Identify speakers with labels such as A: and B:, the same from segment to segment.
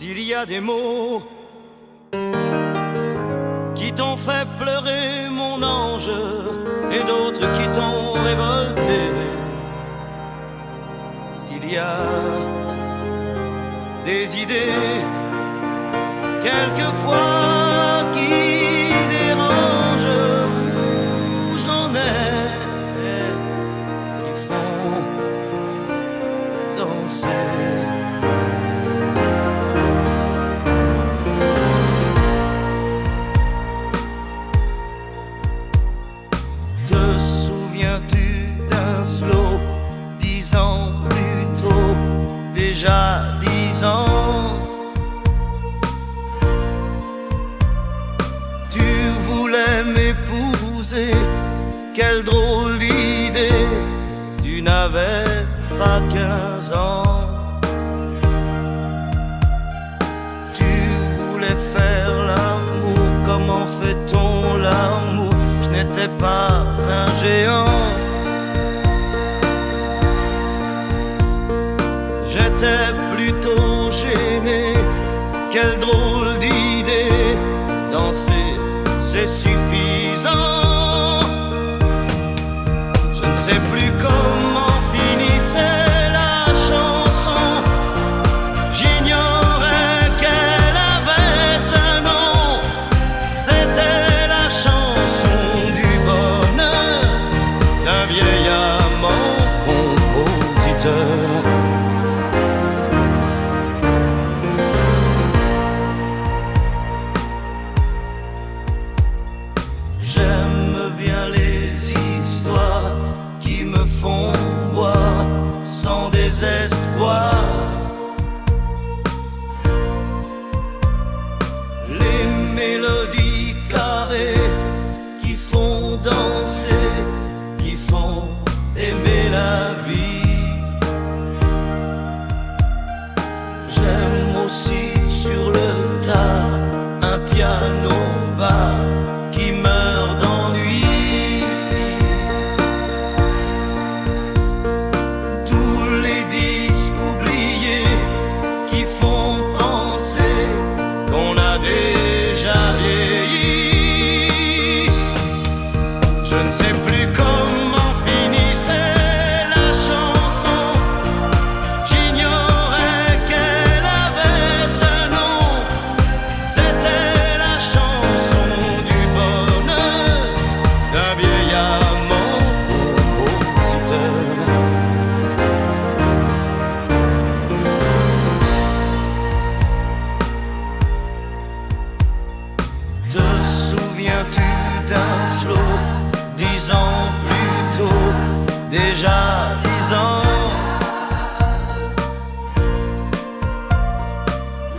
A: il y a des mots qui t'ont fait pleurer, mon ange, et d'autres qui t'ont révolté. S'il y a des idées, quelquefois qui dérangent, où j'en ai qui font danser. Te souviens-tu d'un slow 10 ans plus tôt, déjà 10 ans? Tu voulais m'épouser, quelle drôle d'idée, tu n'avais pas 15 ans. Tu voulais faire l'amour, comment fait-on l'amour? Je n'étais pas un géant. J'étais plutôt gêné, quelle drôle d'idée, danser c'est suffisant. Je ne sais plus comment finissait la chanson, j'ignorais qu'elle avait un nom. C'était la chanson du bonheur d'un vieil amant compositeur. J'aime bien les histoires qui me font boire sans désespoir. Les mélodies carrées qui font danser, qui font aimer la vie. J'aime aussi sur le tard un piano bar qui meurt d'ennui. Tous les disques oubliés qui font penser qu'on a déjà vieilli. Je ne sais plus comment finissait la chanson, j'ignorais qu'elle avait un nom. C'était la chanson du bonheur d'un vieil amant compositeur. Te souviens-tu d'un slow 10 ans plus tôt, déjà 10 ans?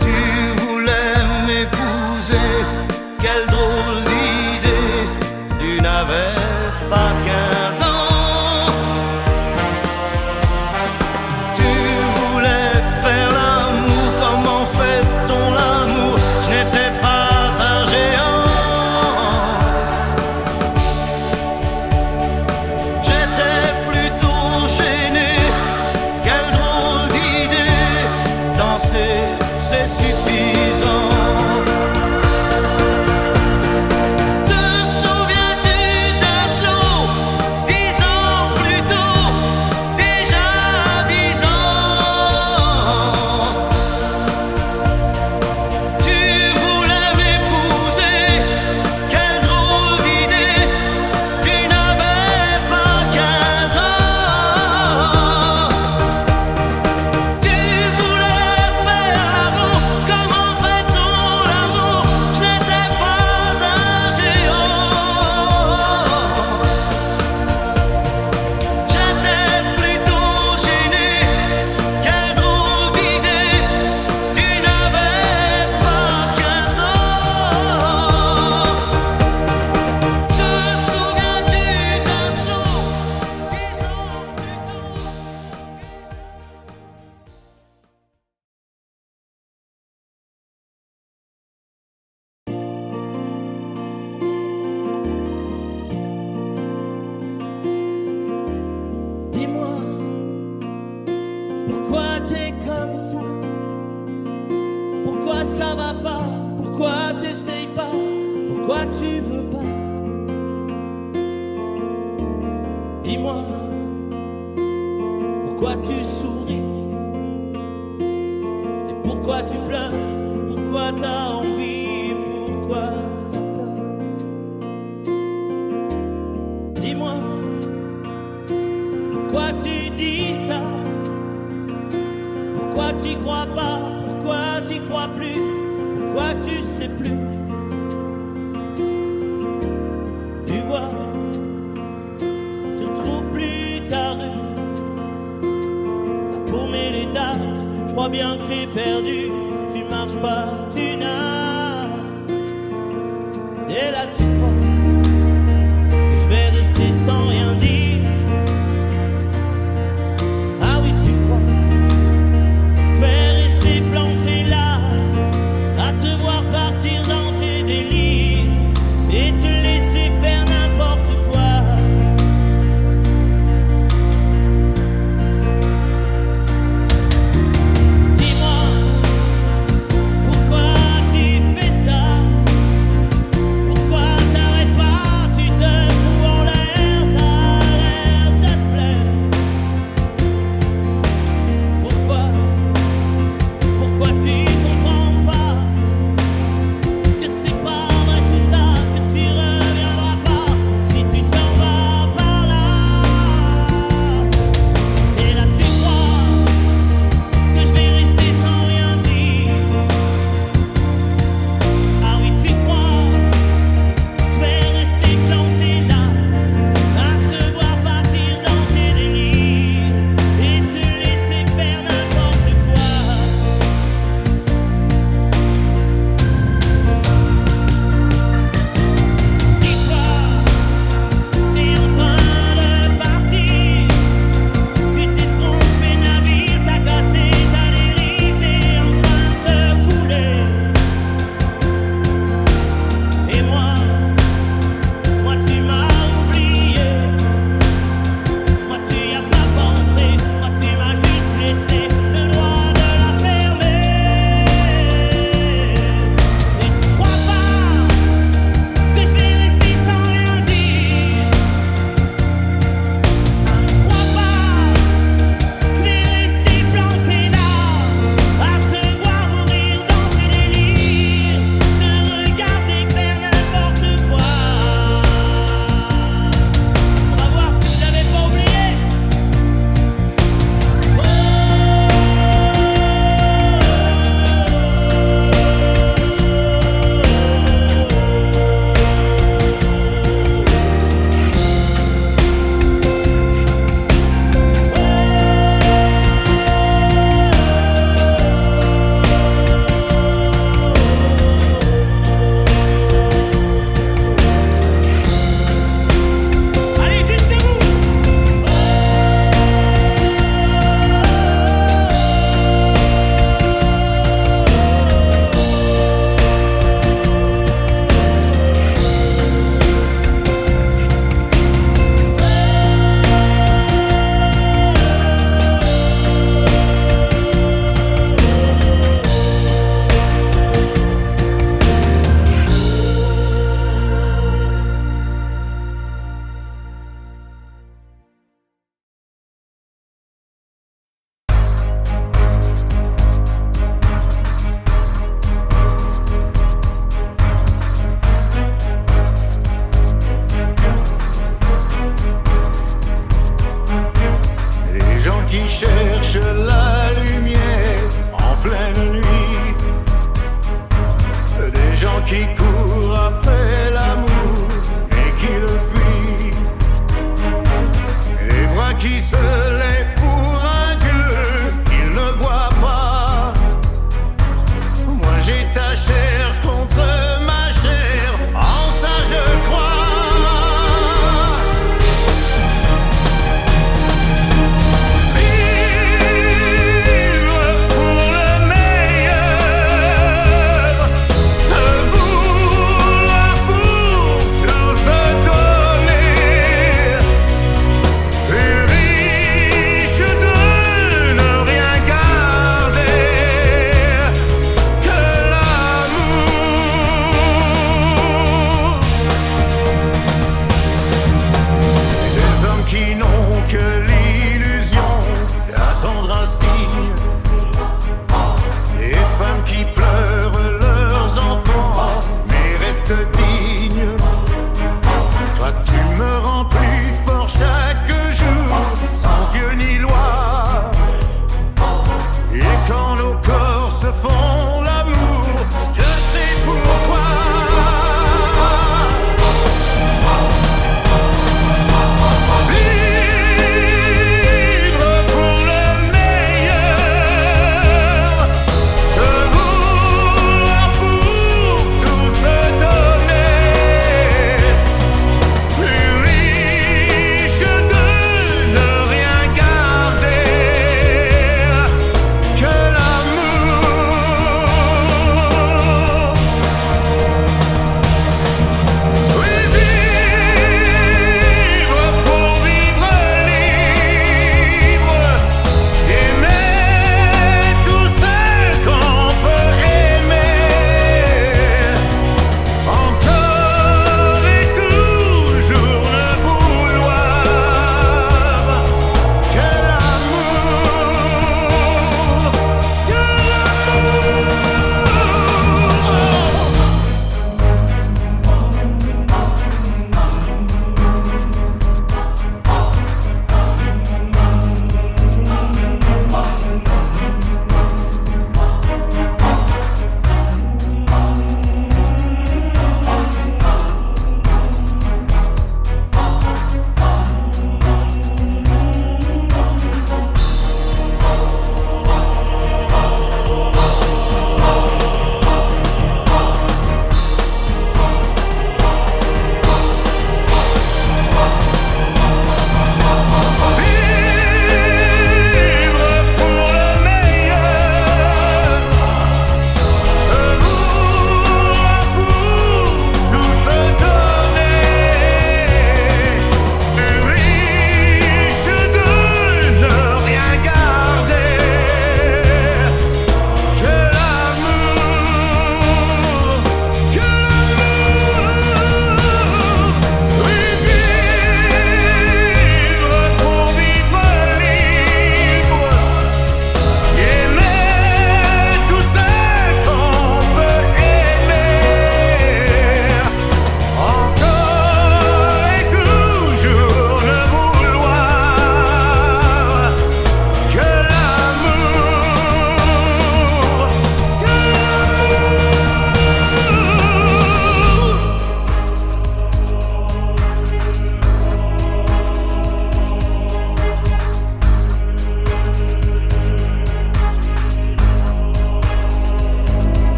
A: Tu voulais m'épouser, quelle drôle d'idée, tu n'avais pas 15 ans. Tu voulais faire l'amour, comment fait-on l'amour? Je n'étais pas un géant. J'étais plutôt gêné, quelle drôle d'idée, danser c'est suffisant. ça va pas? Pourquoi t'essayes pas? Pourquoi tu veux pas? Dis-moi, pourquoi tu souris? Et pourquoi tu pleures? Pourquoi t'as envie? Pourquoi t'as peur? Dis-moi, pourquoi tu dis ça? Pourquoi tu crois pas? Pourquoi tu crois plus? Pourquoi tu sais plus? Tu vois, tu retrouves plus ta rue. La paumée l'étage, je crois bien que t'es perdu. Tu marches pas, tu nages. Et là tu crois que je vais rester sans rien dire. Ah oui tu crois, je vais rester planté là, à te voir partir dans tes délires et te laisser faire n'importe quoi. Dis-moi, pourquoi tu fais ça? Pourquoi t'arrêtes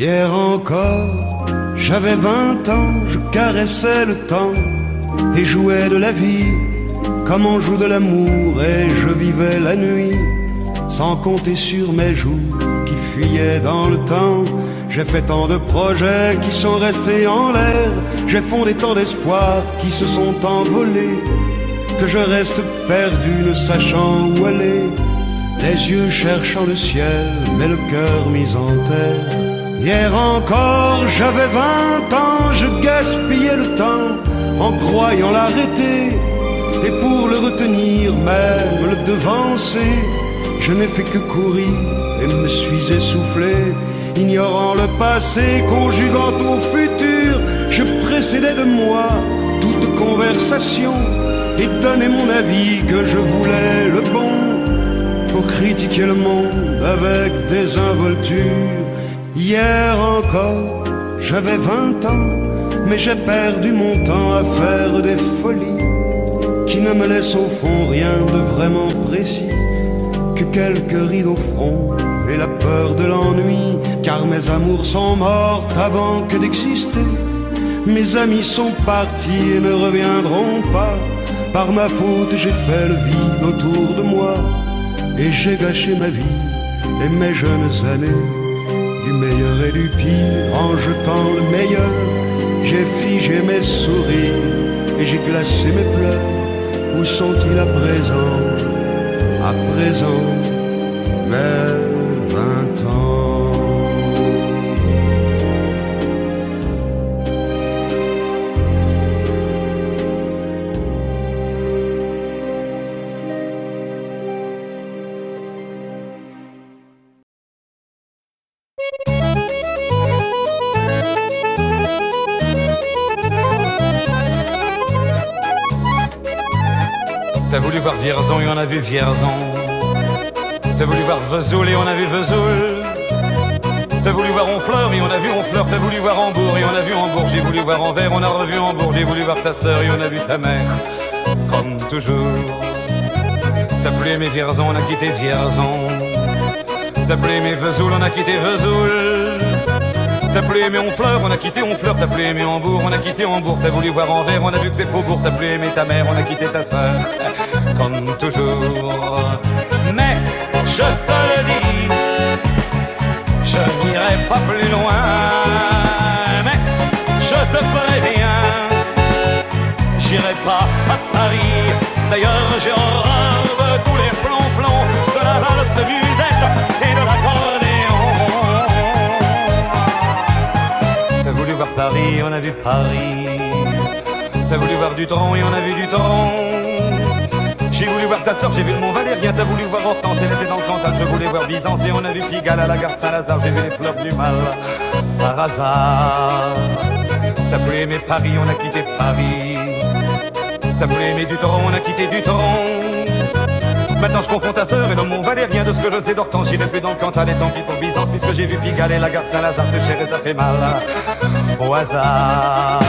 B: Hier encore, j'avais 20 ans, je caressais le temps et jouais de la vie comme on joue de l'amour, et je vivais la nuit sans compter sur mes jours qui fuyaient dans le temps. J'ai fait tant de projets qui sont restés en l'air, j'ai fondé tant d'espoirs qui se sont envolés, que je reste perdu ne sachant où aller, les yeux cherchant le ciel mais le cœur mis en terre. Hier encore j'avais 20 ans, je gaspillais le temps en croyant l'arrêter, et pour le retenir, même le devancer, je n'ai fait que courir et me suis essoufflé. Ignorant le passé, conjuguant au futur, je précédais de moi toute conversation et donnais mon avis que je voulais le bon, pour critiquer le monde avec désinvolture. Hier encore, j'avais 20 ans, mais j'ai perdu mon temps à faire des folies qui ne me laissent au fond rien de vraiment précis, que quelques rides au front et la peur de l'ennui, car mes amours sont mortes avant que d'exister. Mes amis sont partis et ne reviendront pas. Par ma faute j'ai fait le vide autour de moi, et j'ai gâché ma vie et mes jeunes années, du meilleur et du pire en jetant le meilleur. J'ai figé mes sourires et j'ai glacé mes pleurs. Où sont-ils à présent, mes 20 ans?
C: T'as voulu voir Vierzon et on a vu Vierzon. T'as voulu voir Vesoul et on a vu Vesoul. T'as voulu voir Honfleur et on a vu Honfleur. T'as voulu voir Hambourg et on a vu Hambourg. J'ai voulu voir Anvers, on a revu Hambourg. J'ai voulu voir ta sœur et on a vu ta mère, comme toujours. T'as plus aimé Vierzon, on a quitté Vierzon. T'as plus aimé Vesoul, on a quitté Vesoul. T'as plus aimé Honfleur, on a quitté Honfleur. T'as plus aimé Hambourg, on a quitté Hambourg. T'as voulu voir Anvers, on a vu que c'est Faubourg. T'as plus aimé ta mère, on a quitté ta sœur, comme toujours. Mais je te le dis, je n'irai pas plus loin. Mais je te préviens, j'irai pas à Paris. D'ailleurs j'ai horreur de tous les flonflons, de la valse musette et de l'accordéon. T'as voulu voir Paris, on a vu Paris. T'as voulu voir Dutron et on a vu Dutron. J'ai voulu voir ta sœur, j'ai vu le Mont Valérien. T'as voulu voir Hortense, elle était dans le Cantal. Je voulais voir Byzance et on a vu Pigalle à la gare Saint-Lazare. J'ai vu les fleurs du mal par hasard. T'as plus aimé Paris, on a quitté Paris. T'as plus aimé Dutron, on a quitté Dutron. Maintenant je confonds ta sœur et le Mont Valérien. De ce que je sais d'Hortense, j'irai plus dans le Cantal. Et tant pis pour Byzance, puisque j'ai vu Pigalle et la gare Saint-Lazare. C'est cher et ça fait mal au hasard.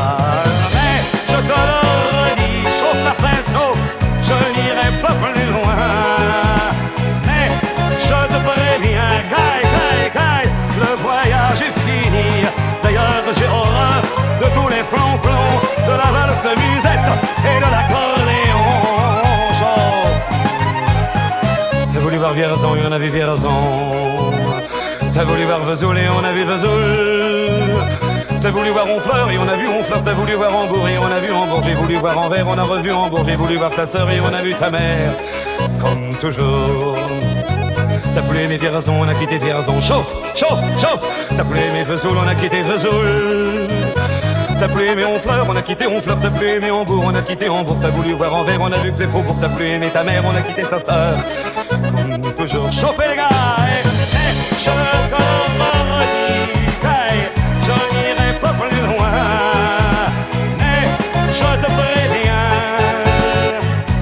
C: Mais je te le redis, chauffe Marcel, chauffe, je n'irai pas plus loin. Mais je te préviens, caille, le voyage est fini. D'ailleurs j'ai horreur de tous les flonflons, de la valse musette et de l'accordéon. Chauffe. T'as voulu voir Vierzon et on a vu Vierzon. T'as voulu voir Vesoul et on a vu Vesoul. T'as voulu voir Honfleur et on a vu Honfleur. T'as voulu voir Hambourg et on a vu Hambourg. J'ai voulu voir Anvers, on a revu Hambourg. J'ai voulu voir ta sœur et on a vu ta mère, comme toujours. T'as plus aimé Vierzon, on a quitté Vierzon. Chauffe. T'as plus aimé Vesoul, on a quitté Vesoul. T'as plus aimé Honfleur, on a quitté Honfleur. T'as plus aimé Hambourg, on a quitté Hambourg. T'as voulu voir Anvers, on a vu que c'est Faubourg. T'as plus aimé ta mère, on a quitté sa sœur, comme toujours. Chauffez les gars, je te redis, je n'irai pas plus loin. Mais je te préviens,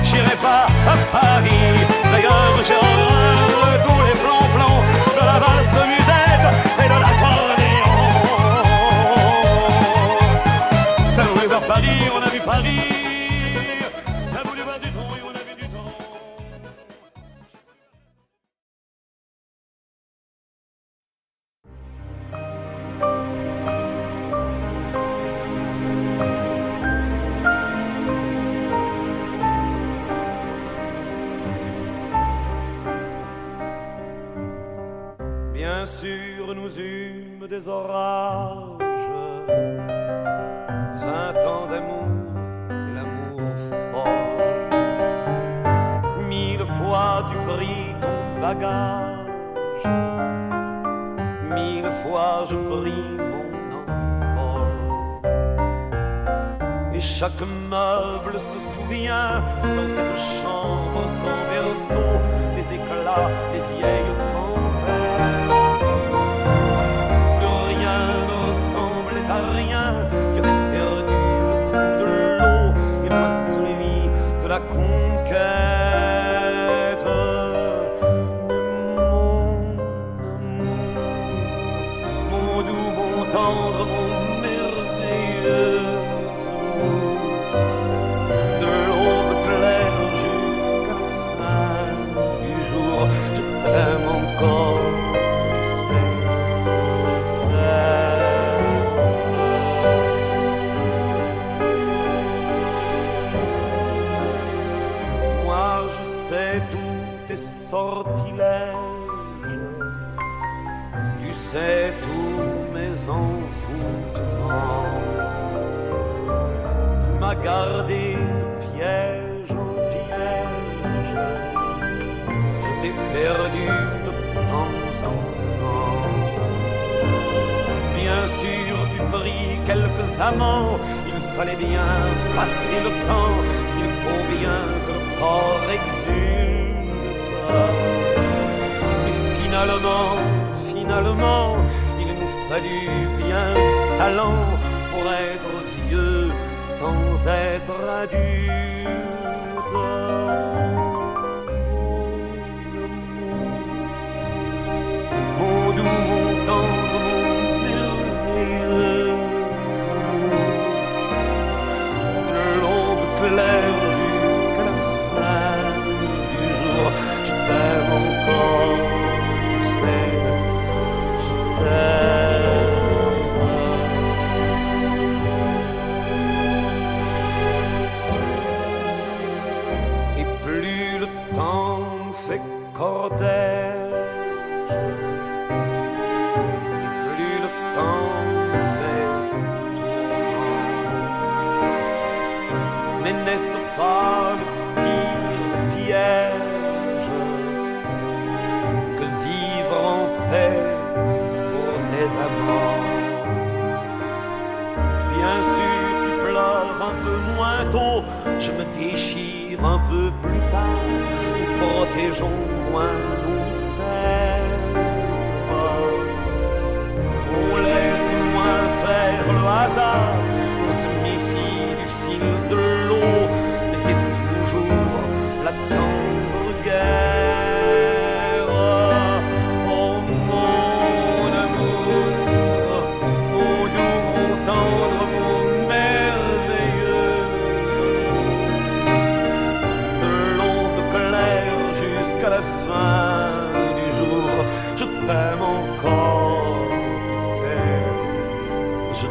C: j'irai pas à Paris. D'ailleurs j'ai horreur de tous les plans de la valse musette et de l'accordéon. T'as voulu voir Paris, on a vu Paris. T'as voulu voir Dutron et on a vu Dutron.
B: Bien sûr, nous eûmes des orages. 20 ans d'amour, c'est l'amour fort. 1000 fois tu pris ton bagage. 1000 fois je pris mon envol. Et chaque meuble se souvient dans cette chambre sans berceau des éclats des vieilles tempêtes. Plus rien ne ressemblait à rien. Tu avais perdu le goût de l'eau et moi celui de la conquête. Mon doux, mon tendre, mon merveilleux amour. De l'aube claire jusqu'à la fin du jour, je t'aime encore, tu sais, je t'aime. Moi je sais tous tes sortilèges, tu sais tous mes envoûtements. Tu m'as gardé de piège en piège, je t'ai perdu de temps en temps. Bien sûr tu pris quelques amants, il fallait bien passer le temps, il faut bien que le corps exulte. Mais finalement, il nous fallut bien du talent pour être vieux sans être adulte. Mon doux, mon tendre, mon merveilleux amour. De l'aube claire jusqu'à la fin du jour, je t'aime encore, tu sais, je t'aime. Et plus le temps nous fait cortège, et plus le temps nous fait tourment. Mais n'est-ce pas le pire piège que vivre en paix pour des amants? Bien sûr, tu pleures un peu moins tôt, je me déchire un peu plus tard. Nous protégeons moins nos mystères. On laisse moins faire le hasard, on se méfie du fil de l'eau, mais c'est toujours la tendre guerre. Oh mon amour, mon doux, mon tendre, mon merveilleux amour. De l'aube claire jusqu'à la fin du jour, je t'aime encore, tu sais, je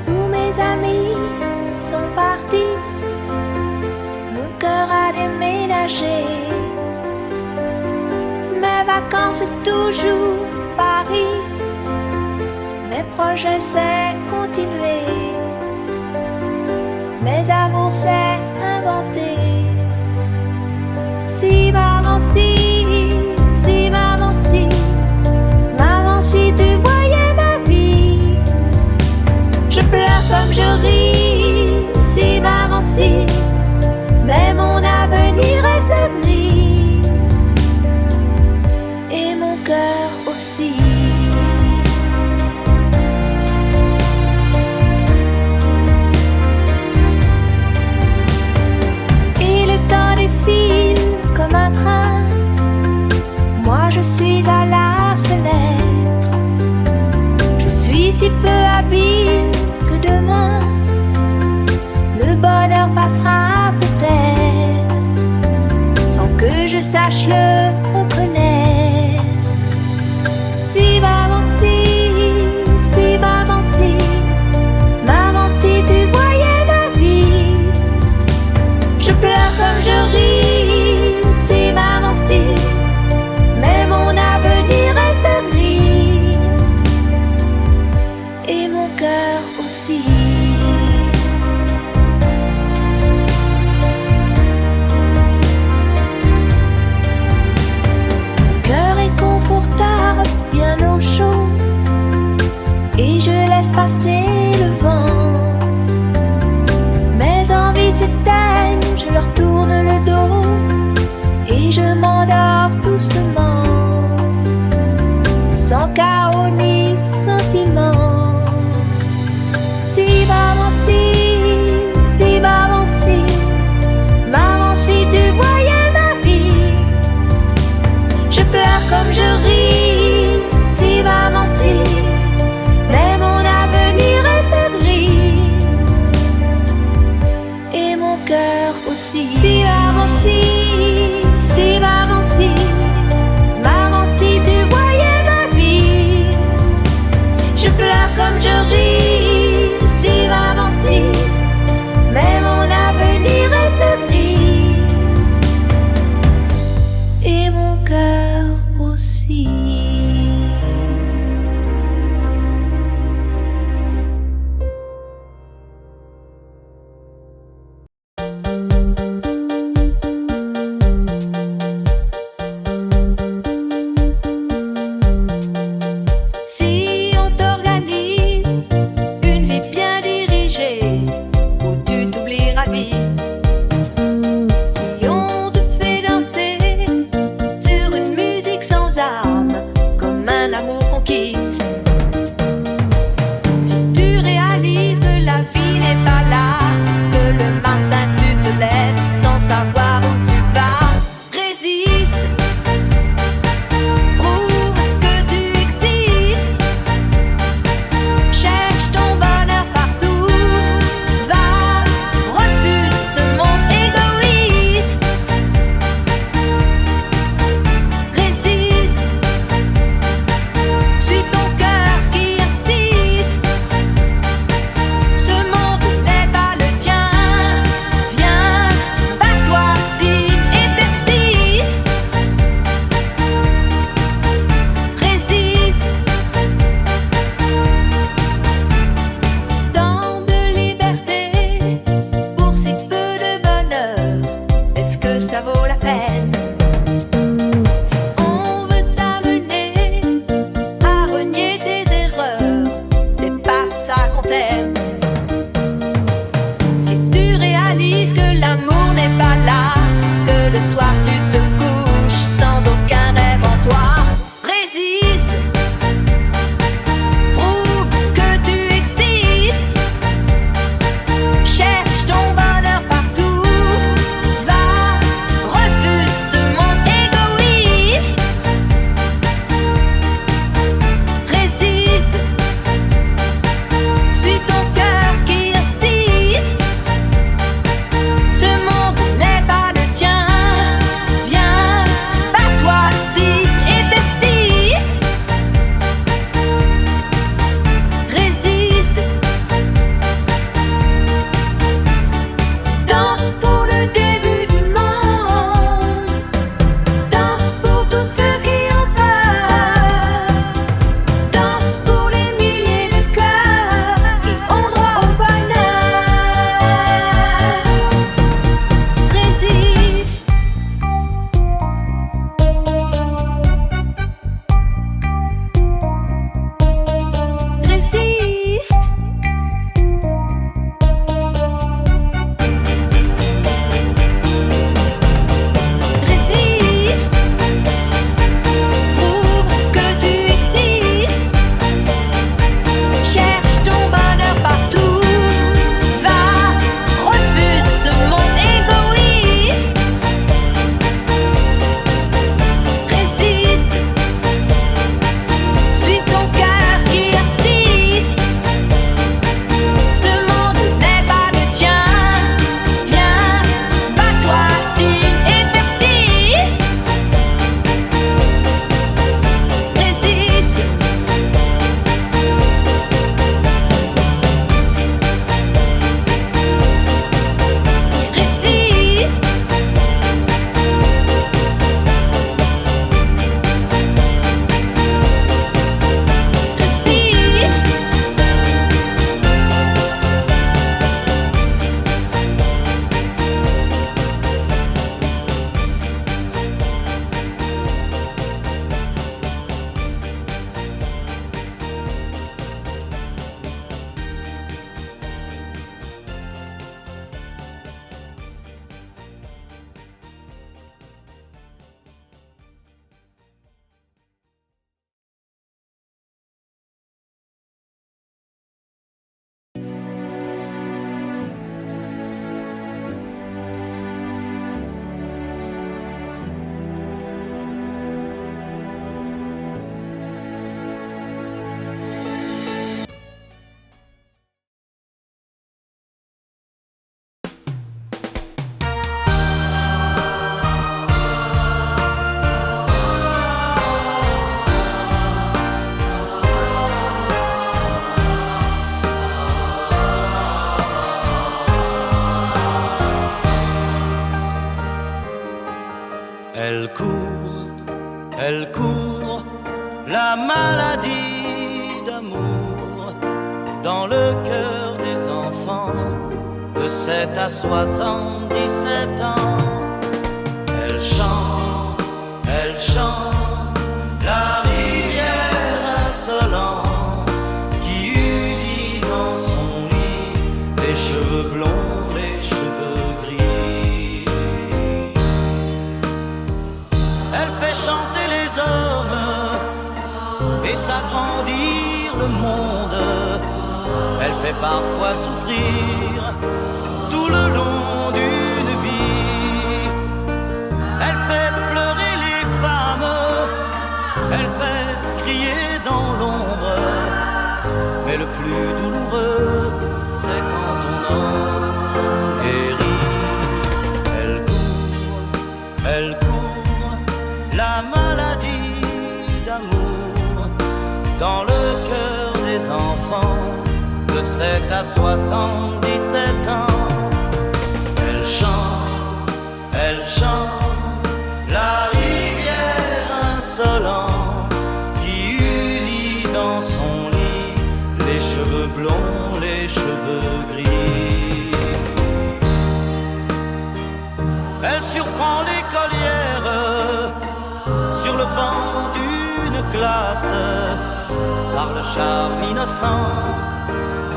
D: Tous mes amis sont partis, mon cœur a déménagé. Mes vacances c'est toujours Paris, mes projets c'est continuer, mes amours c'est inventer. Si maman si, si maman si, maman si tu voyais ma vie. Je pleure comme je ris, si maman si, mais mon avenir est si maman, si maman, si tu voyais ma vie. Je pleure comme je ris, si maman, si, mais mon avenir reste gris. Et mon cœur aussi.
A: de 7 à 77 ans. Elle chante la rivière insolente qui unit dans son lit les cheveux blonds, les cheveux gris. Elle fait chanter les hommes et s'agrandir le monde. Elle fait parfois souffrir tout le long d'une vie. Elle fait pleurer les femmes, elle fait crier dans l'ombre. Mais le plus douloureux, c'est quand on en guérit. Elle court la maladie d'amour dans le cœur des enfants de 7 à 77 ans. Elle chante la rivière insolente qui unit dans son lit les cheveux blonds, les cheveux gris. Elle surprend l'écolière sur le banc d'une classe par le charme innocent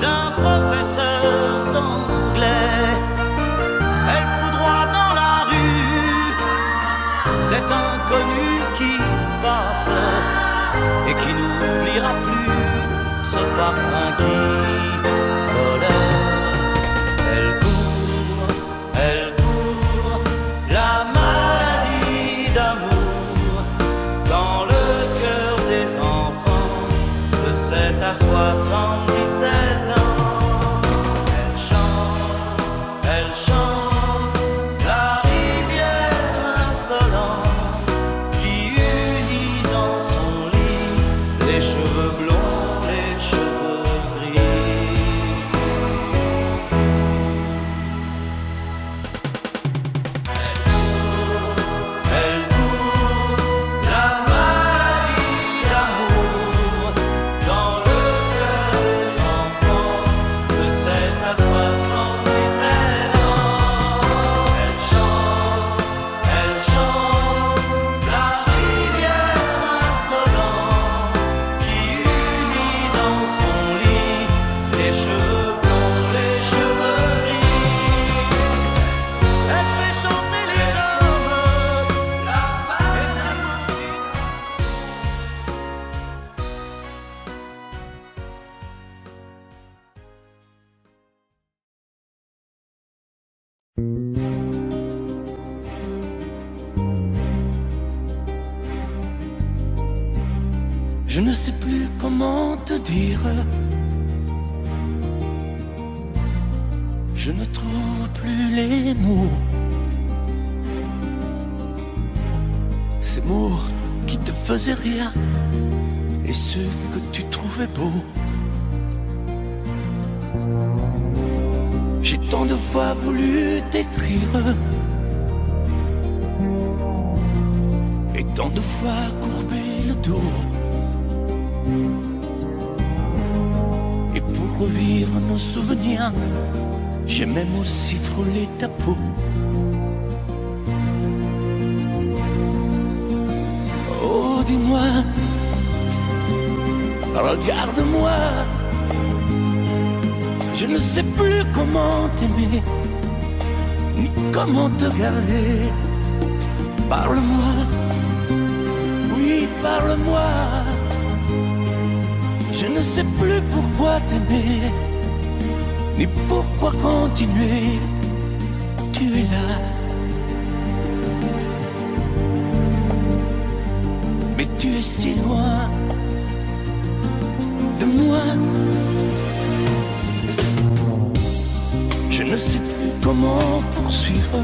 A: d'un professeur d'anglais. Elle foudroie dans la rue cet inconnu qui passe et qui n'oubliera plus ce parfum qui volait. Elle court la maladie d'amour dans le cœur des enfants de 7 à 77 ans. Elle chante la rivière insolente qui unit dans son lit les cheveux blonds, les cheveux gris. Elle court la maladie d'amour dans le cœur des enfants de 7 à 77 ans. Elle chante la rivière insolente qui unit dans son lit les cheveux blonds, les cheveux gris. Elle fait chanter les hommes, la
B: Je ne sais plus comment te dire. Je ne trouve plus les mots. Ces mots qui te faisaient rien et ceux que tu trouvais beaux. J'ai tant de fois voulu t'écrire et tant de fois courbé le dos. Et pour revivre nos souvenirs, j'ai même aussi frôlé ta peau. Oh, dis-moi, regarde-moi. Je ne sais plus comment t'aimer, ni comment te garder. Parle-moi, oui, parle-moi. Je ne sais plus pourquoi t'aimer, ni pourquoi continuer. Tu es là, mais tu es si loin de moi. Je ne sais plus comment poursuivre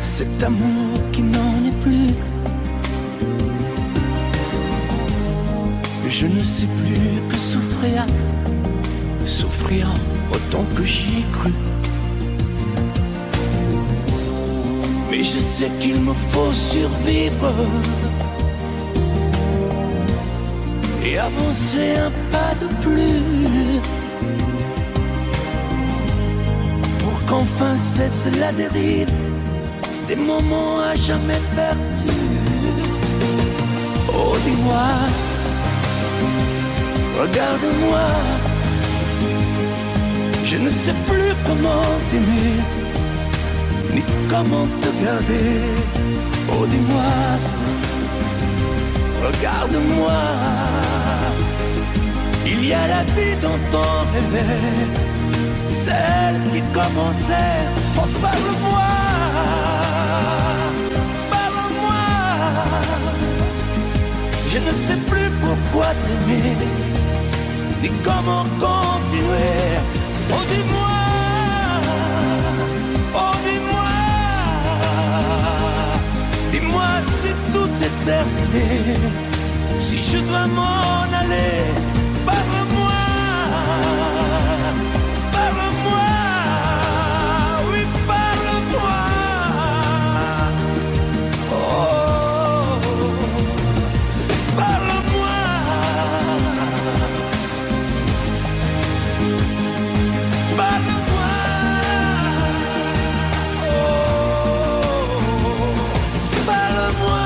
B: cet amour qui n'en est plus. Je ne sais plus que souffrir, souffrir autant que j'y ai cru. Mais je sais qu'il me faut survivre et avancer un pas de plus.
E: qu'enfin cesse la dérive des moments à jamais perdus. Oh dis-moi, regarde-moi, je ne sais plus comment t'aimer, ni comment te garder. Oh dis-moi, regarde-moi, il y a la vie dont on rêvait, celle qui commençait. Oh parle-moi, parle-moi, je ne sais plus pourquoi t'aimer, ni comment continuer. Oh dis-moi, oh dis-moi, dis-moi si tout est terminé, si je dois m'en aller. Parle-moi, parle-moi, oui parle-moi. Oh, parle-moi, parle-moi. Oh, parle-moi.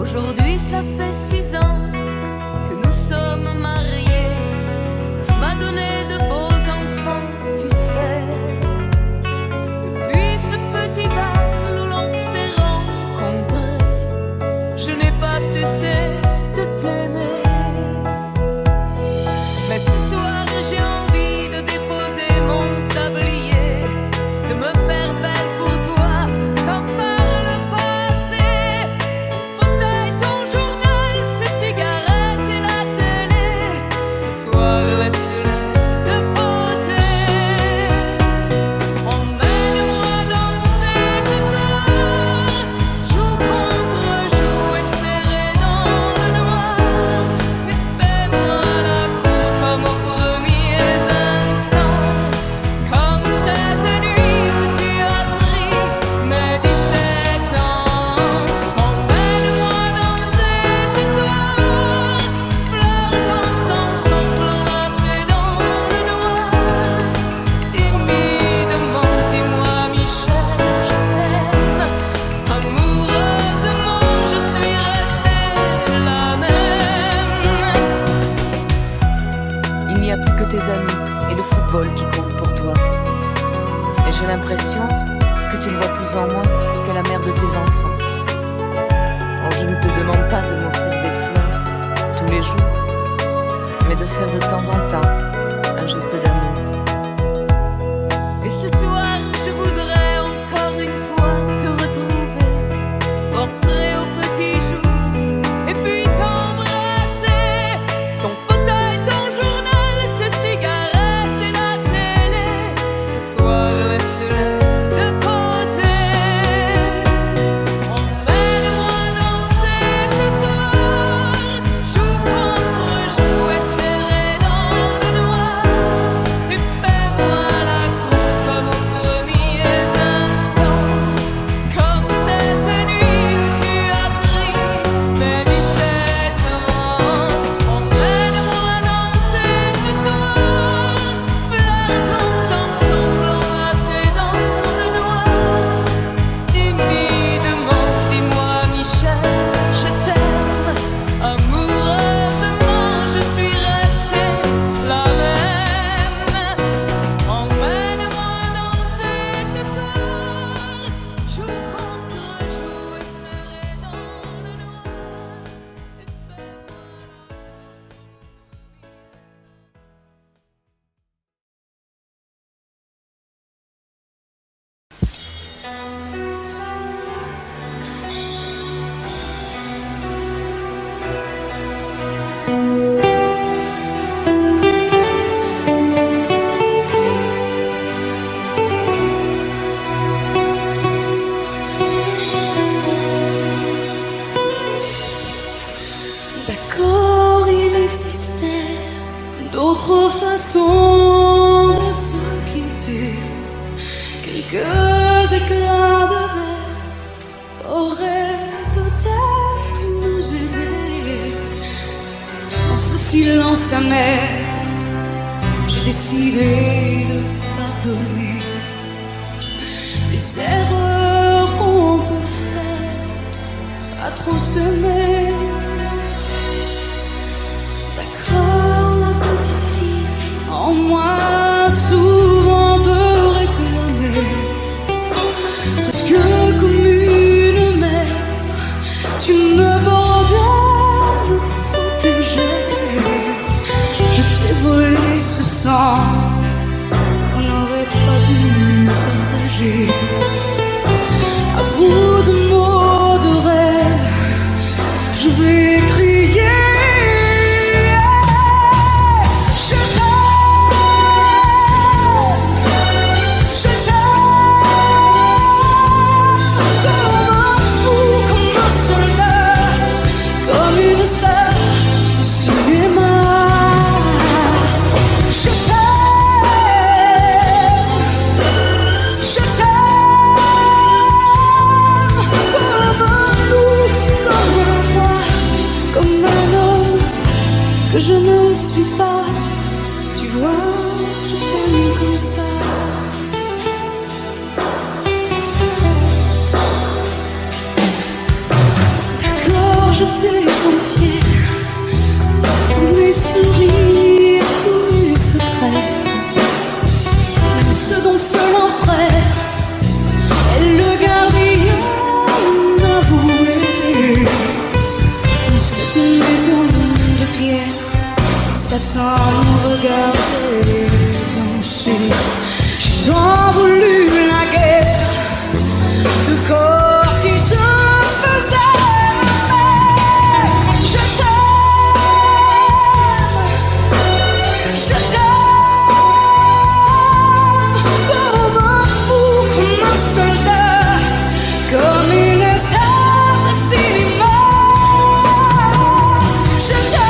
D: Aujourd'hui, ça fait 6 ans que nous sommes mariés. M'a donné de beaux enfants, tu sais. Depuis ce petit bal où l'on s'est rencontrés, je n'ai pas cessé de t'aimer. Mais ce soir, j'ai envie de déposer mon tablier, de me faire belle pour toi, comme par le passé. Qui compte pour toi. Et j'ai l'impression que tu ne vois plus en moi que la mère de tes enfants. Alors je ne te demande pas de m'offrir des fleurs tous les jours, mais de faire de temps en temps un geste d'amour. Et ce soir, je voudrais encore une fois te retrouver, rentrer au petit jour, et puis t'embrasser. Ton fauteuil, ton journal, tes cigarettes, laisse-les de côté. Emmène-moi danser ce soir, joue contre joue et serré dans le noir, et fais-moi la cour comme aux premiers instants, comme cette nuit où tu as pris mes 17 ans. Emmène-moi danser ce soir, flirtons ensemble. Dis-moi Michel, je t'aime. Amoureusement, je suis restée la même. Emmène-moi danser ce soir, joue contre joue et serré dans le noir.
F: D'accord, il existait d'autres façons de se quitter. Quelques éclats de verre auraient peut-être pu nous aider. Dans ce silence amer, j'ai décidé de pardonner des erreurs qu'on peut faire à trop s'aimer. D'accord, la petite fille en moi souvent te réclamait, presque comme une mère, tu me bordais, me protégeais. Je t'ai volé ce sang qu'on n'aurait pas dû partager. À bout de mots, de rêves, je vais crier. Que je ne suis pas, tu vois, je t'aime comme ça. D'accord, je t'ai confié tous mes sourires, tous mes secrets, même ceux dont seul un frère est le gardien avoué. C'est une maison de pierre, Satan nous regardait danser. J'ai tant voulu la guerre de corps qui se faisait aimer. Je t'aime, comme un fou, comme un soldat, comme une star de cinéma. Je t'aime.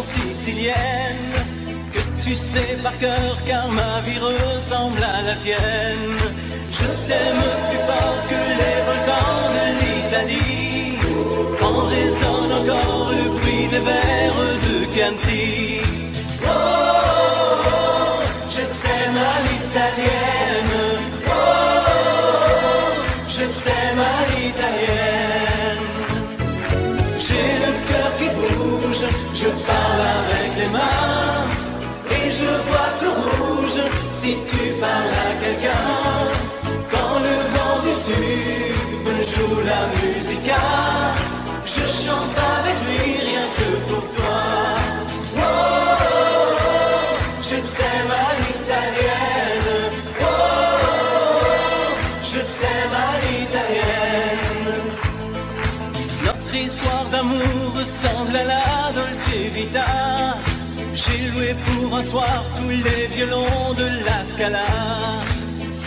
G: sicilienne que tu sais par cœur car ma vie ressemble à la tienne. Je t'aime plus fort que les volcans de l'Italie. En résonne encore le bruit des vers de Chianti. Oh, je t'aime à l'italienne. Oh, je t'aime à l'italienne. J'ai le cœur qui bouge, je parle avec les mains. Et je vois tout rouge si tu parles à quelqu'un. Quand le vent du sud me joue la musica, je chante avec lui rien que pour toi. Oh, je t'aime à l'italienne. Oh, je t'aime à l'italienne. Notre histoire d'amour ressemble à la Dolce Vita. J'ai loué pour un soir tous les violons de la Scala.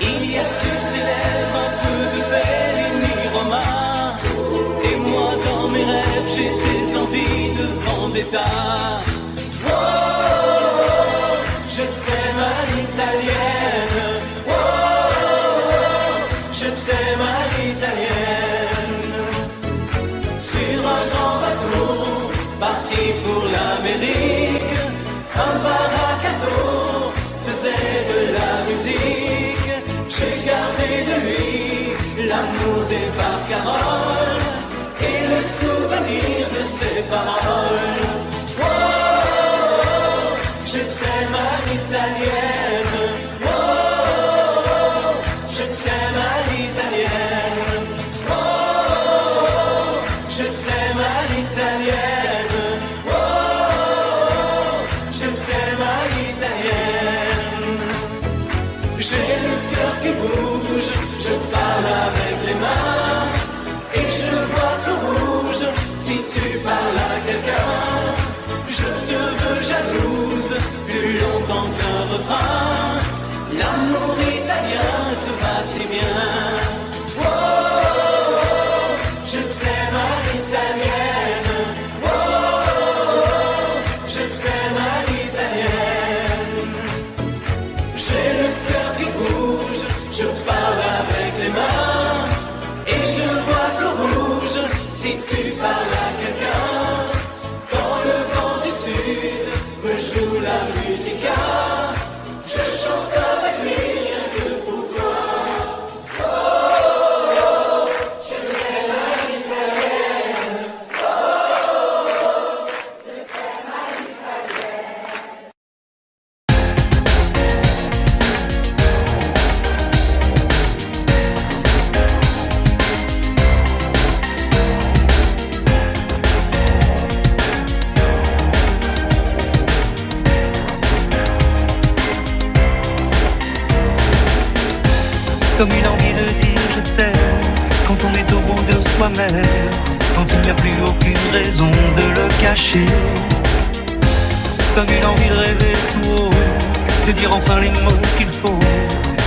G: Il y a sur tes lèvres un peu de Fellini Roma. Et moi dans mes rêves j'ai des envies de vendetta. Oh, je t'aime à l'italienne. Oh, je t'aime à l'italienne. Sur un grand bateau parti pour l'Amérique, un baracato faisait de la musique. J'ai gardé de lui l'amour des barcaroles et le souvenir de ses paroles. Oh, je t'aime à l'italienne. Oh, je t'aime à l'italienne. Oh, je t'aime à l'italienne. Oh, je t'aime à l'italienne. J'ai le cœur qui bouge, je parle avec les mains. Et je vois tout rouge si tu parles à quelqu'un. Je te veux jalouse plus longtemps qu'un refrain. L'amour italien te va si bien. Oh, je t'aime à l'italienne. Oh, je t'aime à l'italienne. J'ai le cœur qui bouge, je parle avec les mains. Et je vois tout rouge si tu parles à quelqu'un. Quand le vent du sud me joue la musica, je chante avec lui rien que pour toi. Oh, je t'aime à l'italienne. Oh, je t'aime à l'italienne.
H: Comme une envie de dire je t'aime quand on est au bout de soi-même, quand il n'y a plus aucune raison de le cacher. Comme une envie de rêver tout haut, de dire enfin les mots qu'il faut,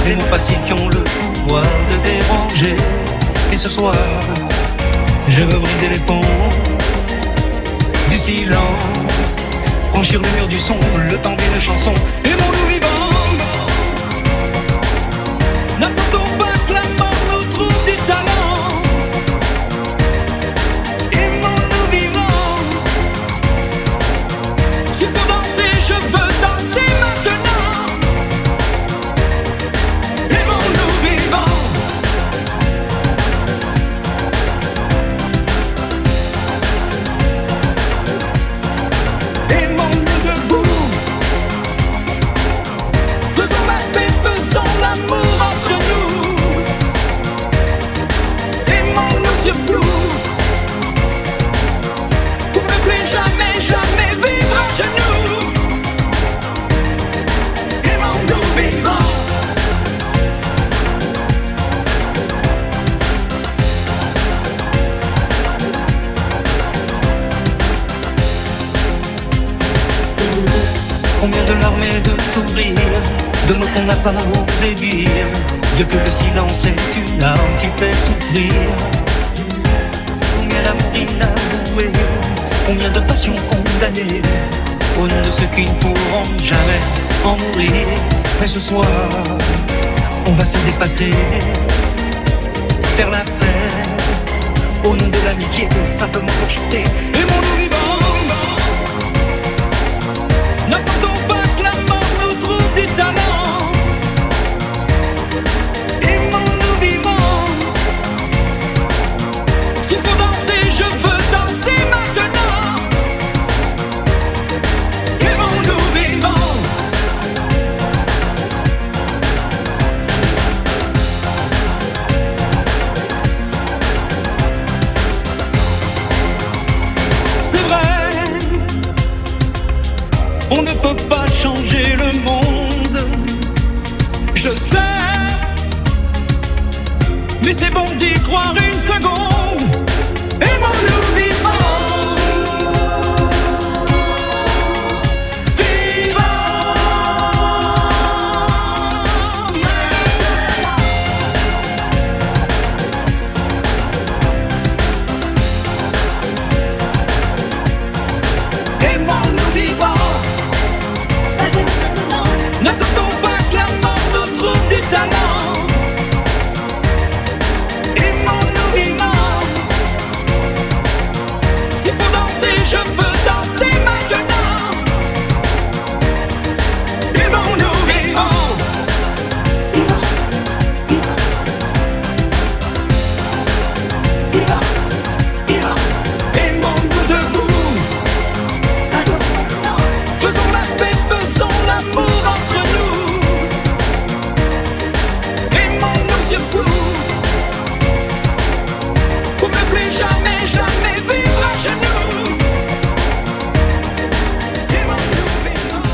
H: les mots faciles qui ont le pouvoir de déranger. Et ce soir, je veux briser les ponts du silence, franchir le mur du son, le temps d'une chanson. Aimons-nous vivants. N'attendons pas que la mort nous trouve du talent. Aimons-nous vivants. S'il faut danser, je veux danser maintenant. Aimons-nous vivants. Aimons-nous debout. Faisons la paix, faisons l'amour entre nous. Aimons-nous surtout pour ne plus jamais, jamais vivre à genoux. Aimons-nous vivants. Combien de larmes et de sourires, de mots qu'on n'a pas osé dire. Dieu que le silence est une arme qui fait souffrir. Combien d'amour inavoué, combien de passions condamnées, Aune de ceux qui ne pourront jamais en mourir. Mais ce soir, on va se dépasser, faire la fête, au nom de l'amitié, simplement pour chanter. Aimons-nous vivants, n'attendons pas que la mort nous trouve du talent. Aimons-nous vivants, s'il faut danser, je veux danser maintenant. Aimons-nous vivants. On ne peut pas changer le monde, je sais, mais c'est bon d'y croire une seconde. Aimons-nous vivants, aimons-nous vivants. N'attendons pas que la mort nous trouve du talent. Aimons-nous vivants. S'il faut danser, je veux danser maintenant. Aimons-nous vivants. Aimons-nous debout. Faisons la paix, faisons l'amour entre nous. Aimons-nous surtout, pour ne plus jamais, jamais vivre à genoux. Aimons-nous vivants.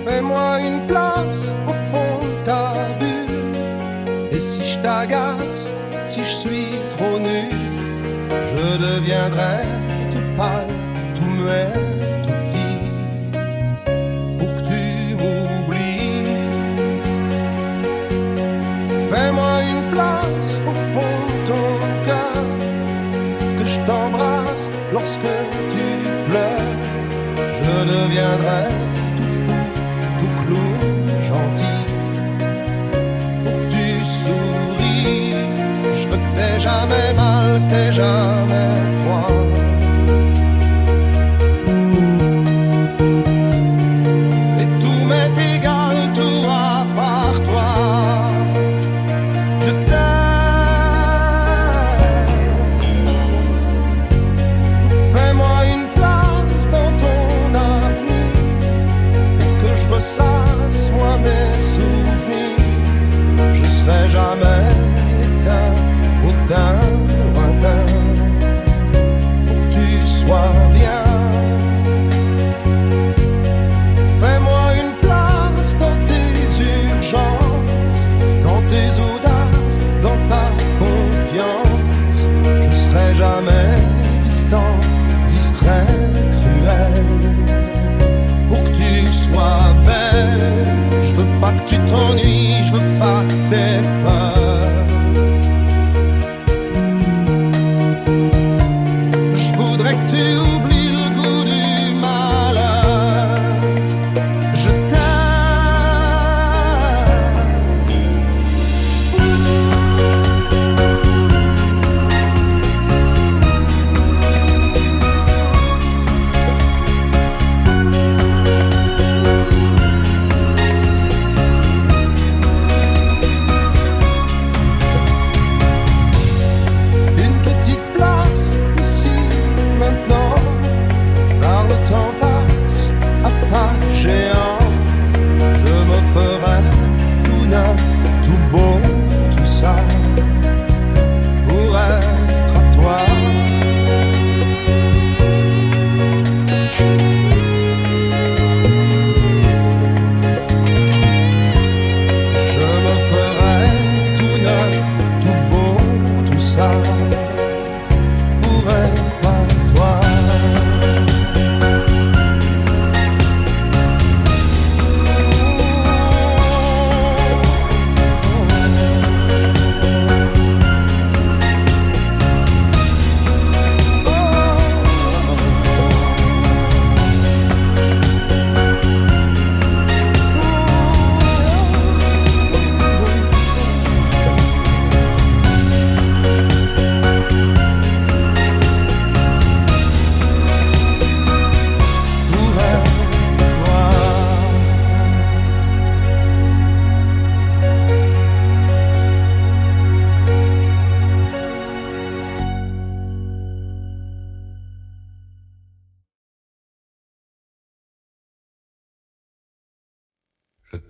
I: Fais-moi une place au fond de ta bulle. Et si je t'agace, si je suis trop nu, je deviendrai tout pâle, tout muet, tout petit, pour que tu m'oublies. Fais-moi une place au fond de ton cœur, que je t'embrasse lorsque tu pleures. Je deviendrai tout clown, gentil, pour que tu souris. Je veux que t'aies jamais mal, que t'aies jamais froid. Et tout m'est égal, tout à part toi. Je t'aime. Fais-moi une place dans ton avenir, que je ressasse moi mes souvenirs. Je serai jamais éteint, autant lointain.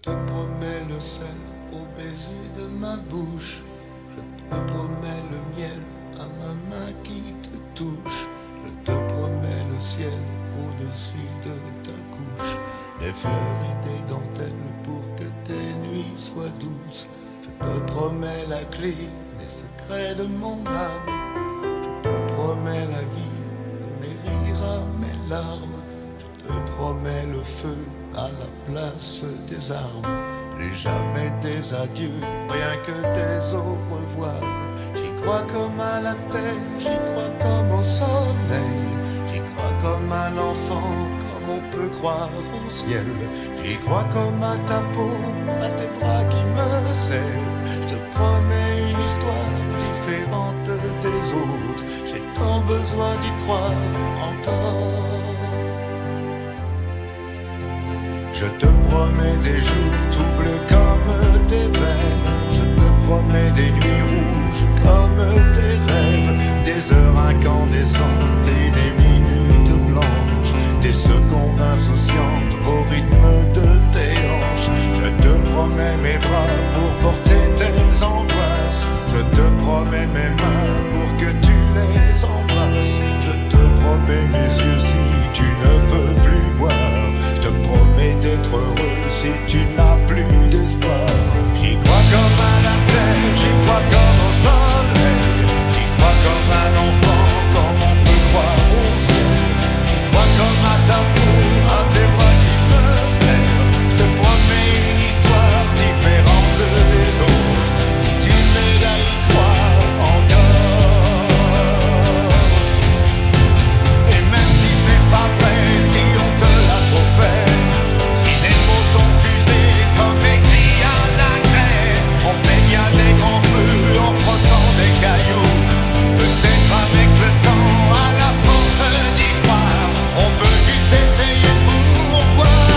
I: te promets le sel au baiser de ma bouche. Je te promets le miel à ma main qui te touche. Je te promets le ciel au-dessus de ta couche. Des fleurs et des dentelles pour que tes nuits soient douces. Je te promets la clé des secrets de mon âme. Je te promets la vie de mes rires à mes larmes. Je te promets le feu à la place des armes. Plus jamais des adieux, rien que des au revoir. J'y crois comme à la terre, j'y crois comme au soleil. J'y crois comme à l'enfant, comme on peut croire au ciel. J'y crois comme à ta peau, à tes bras qui me serrent. Je te promets une histoire différente des autres. J'ai tant besoin d'y croire encore. Je te promets des jours tout bleus comme tes veines. Je te promets des nuits rouges comme tes rêves. Des heures incandescentes et des minutes blanches. Des secondes insouciantes au rythme de tes hanches. Je te promets mes bras pour porter tes angoisses. Je te promets mes mains pour que tu les embrasses. Je te promets mes yeux si tu ne peux plus voir. Je te promets d'être heureux si tu n'as plus d'espoir. J'y crois comme à la terre, j'y crois comme au soleil. J'y crois comme à l'enfant, comme on peut croire au ciel. J'y crois comme à ta peau, à tes bras qui me serrent. Je te promets une histoire différente des autres. Si tu m'aides à y croire encore. Et même si c'est pas vrai, si on te l'a trop fait. On fait bien des grands feux en frottant des cailloux. Peut-être avec le temps, à la force d'y croire, on peut juste essayer pour voir.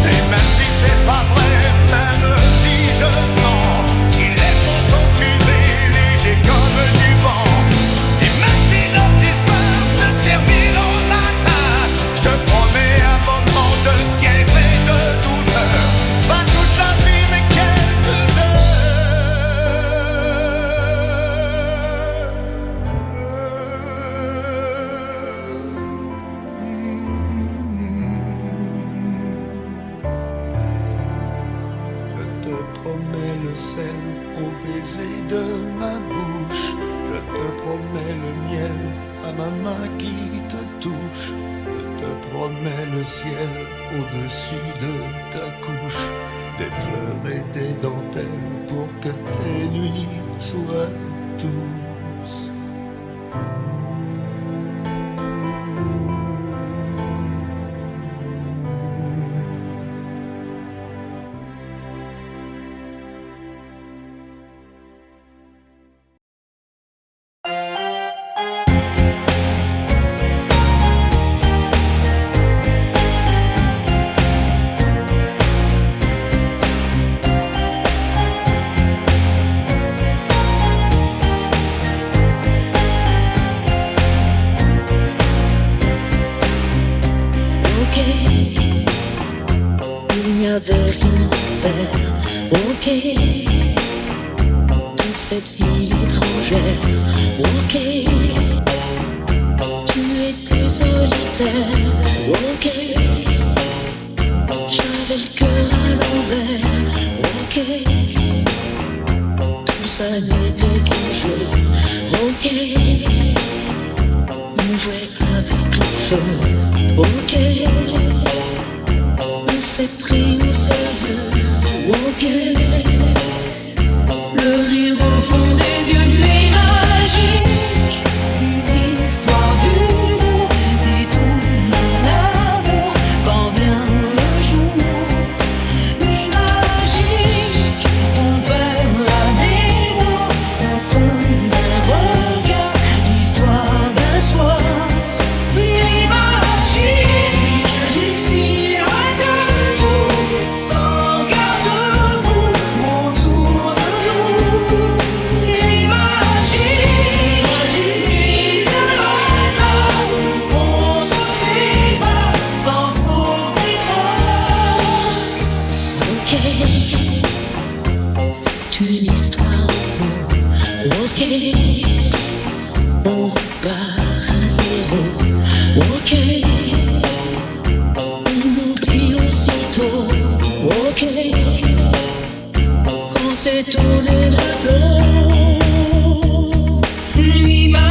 I: Et même si c'est pas vrai, même si je mens, si les mots sont usés, légers comme du vent. Et même si notre histoire se termine au matin, je te promets un moment de fièvre et de douceur. Pas toute la vie, mais quelques heures. Je te promets le sel au baiser de ma bouche. Je te promets le miel à ma main qui te touche. Je te promets le ciel au-dessus de ta couche. Des fleurs et des dentelles pour que tes nuits soient douces.
F: Sans garde-boue on repart à zéro. Ok, on oublie aussitôt. Ok, quand c'est tourné le dos. Nuit magique.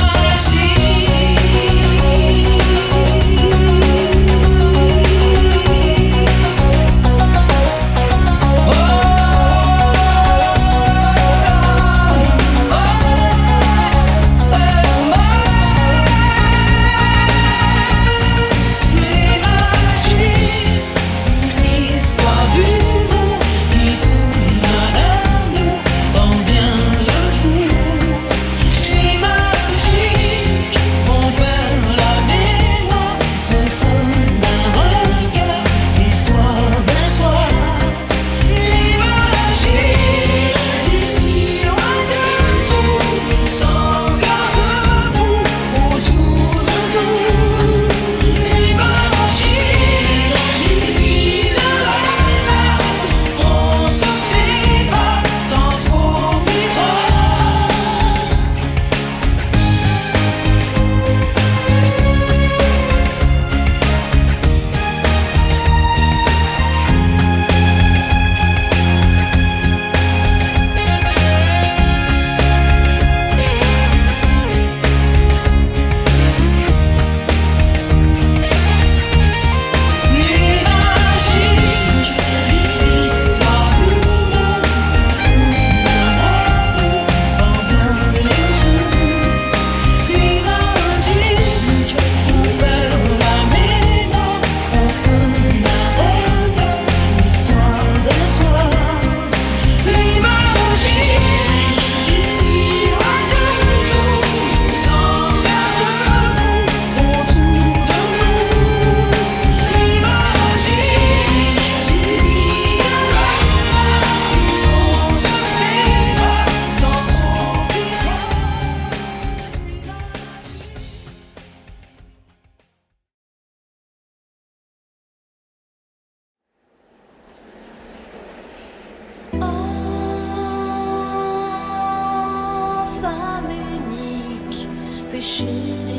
J: Femme unique, péché